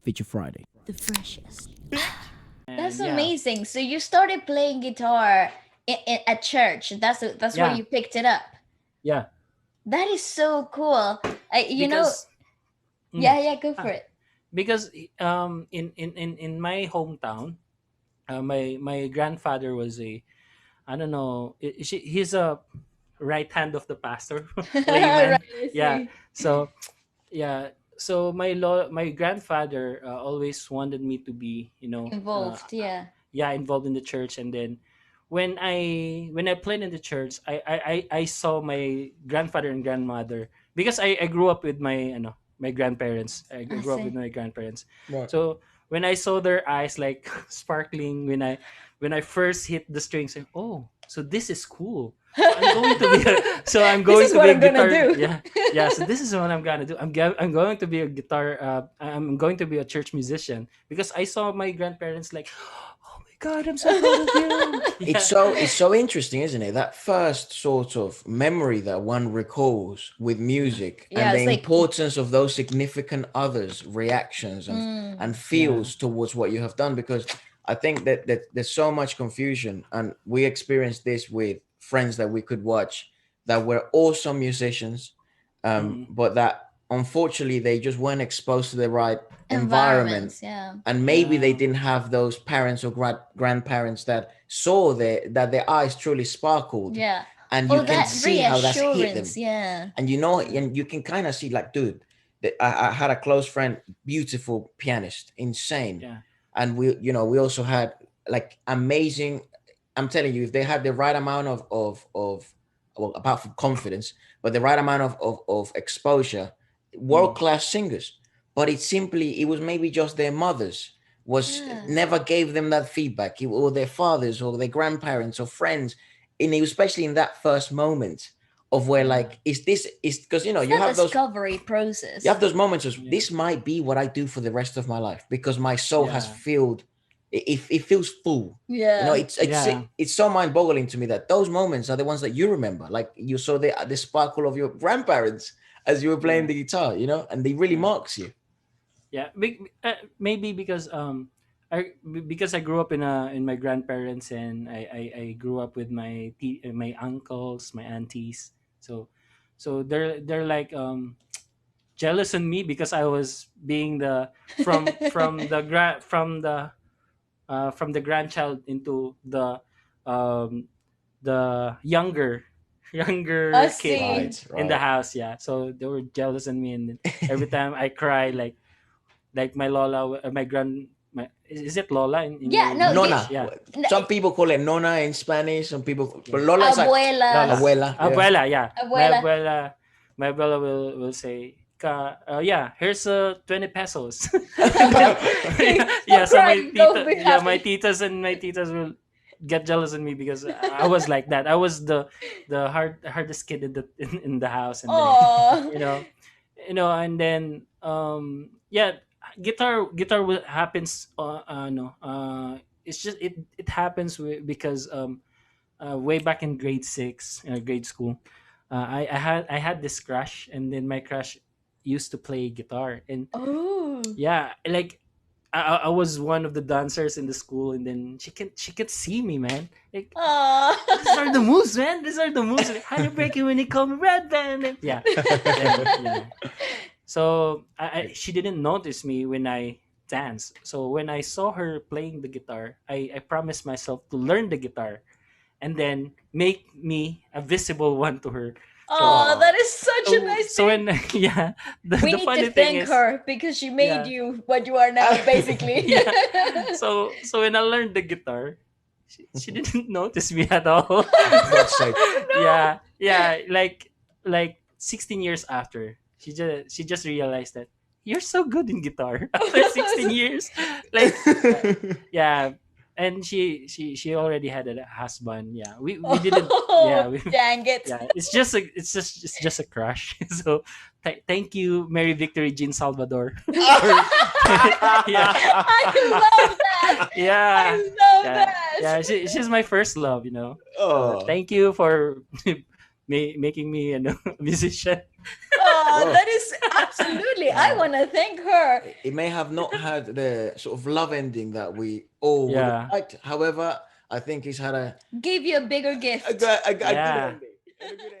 Feature Friday. The freshest. And That's yeah, amazing. So you started playing guitar at church. That's where yeah, you picked it up. yeah. That is so cool. You know, Because mm, yeah, yeah, go for ah, it. because in my hometown, my grandfather was a, I don't know, he's a right hand of the pastor, Right, layman. I Yeah. see. So yeah. So my grandfather always wanted me to be, Involved, yeah. yeah, involved in the church. And then when I played in the church, I saw my grandfather and grandmother, because I grew up with my grandparents. I I grew up with see. my grandparents. Right. So when I saw their eyes like sparkling when I first hit the strings, like, oh, so this is cool. So I'm going to be a, so I'm This going is to what be a I'm gonna guitar. do. Yeah, yeah. So this is what I'm gonna do. I'm going to be a guitar. I'm going to be a church musician, because I saw my grandparents like, oh my god, I'm so proud of you. It's Yeah, so interesting, isn't it? That first sort of memory that one recalls with yeah, music and Yeah, the it's like, importance of those significant others' reactions and mm, yeah. feels towards what you have done. Because I think that there's so much confusion, and we experienced this with friends that we could watch that were awesome musicians, Mm-mm. but that unfortunately they just weren't exposed to the right environment, environments, yeah. and maybe they Yeah, didn't have those parents or grandparents that saw that their eyes truly sparkled, Yeah. and you Oh, can yeah, that see how that's hit reassurance, them. yeah. And yeah. and you can kind of see, like, dude, I had a close friend, beautiful pianist, insane. Yeah. And we also had like amazing, I'm telling you, if they had the right amount of well, apart from confidence, but the right amount of exposure, world Mm. class singers. But it was maybe just their mothers was Yeah. never gave them that feedback, or their fathers or their grandparents or friends, and especially in that first moment of where, Yeah. like, is this is because It's you that have those discovery process. moments of, Yeah. this might be what I do for the rest of my life, because my soul has Yeah. filled, it feels full. Yeah. Yeah. It's so mind-boggling to me that those moments are the ones that you remember, like you saw the sparkle of your grandparents as you were playing Yeah. the guitar, and they really Yeah. marks you. Yeah. Maybe because because I grew up in my grandparents, and I grew up with my uncles, my aunties. So they're like jealous on me, because I was being the from the grandchild into the younger I younger kid see. Right, in the right. house. Yeah, so they were jealous on me, and then every time I cry, like my lola, my grand my is it lola in Yeah, your no, language? Nona. Yeah, Some people call it nona in Spanish. Some people, but yeah. Lola is like Lola, abuelas, abuela. Yeah. abuela. Yeah, abuela. my abuela will say, yeah, here's 20 pesos. And then, yeah, Stop yeah, so my crying, go tita, be yeah, my happy. titas will get jealous of me, because I was like that. I was the hardest kid in the house. And then, Oh. you know, and then yeah, happens. No, it's just it happens because way back in grade six, grade school, I had this crush, and then my crush used to play guitar. And Oh. yeah, like I was one of the dancers in the school, and then she could see me, man. Like, these are the Oh. moves, man. These are the moves. Like, how you break it when you call me red band? And yeah, then yeah. So she didn't notice me when I danced. So when I saw her playing the guitar, I promised myself to learn the guitar, and then make me a visible one to her. So Oh, that Oh, is such a so nice so thing. when yeah, the, We the need to funny thing thank is, her because she made yeah, you what you are now, basically. yeah. So when I learned the guitar, she didn't notice me at all. for God's sake. Yeah, yeah, like 16 years after, she just realized that you're so good in guitar after 16 No. years. Like, yeah. And she already had a husband. Yeah, we didn't. Oh, Yeah, dang it. yeah, it's just a crush. So thank you, Mary Victory Jean Salvador, for yeah, I love that. yeah, I love yeah, that. yeah. She's my first love. Oh, Thank you for making me a musician. Oh, Well, that is absolutely. I want to thank her. it may have not had the sort of love ending that we all would have Yeah, liked. However, I think it's had Give you a bigger a, gift. a good yeah. ending. A good ending.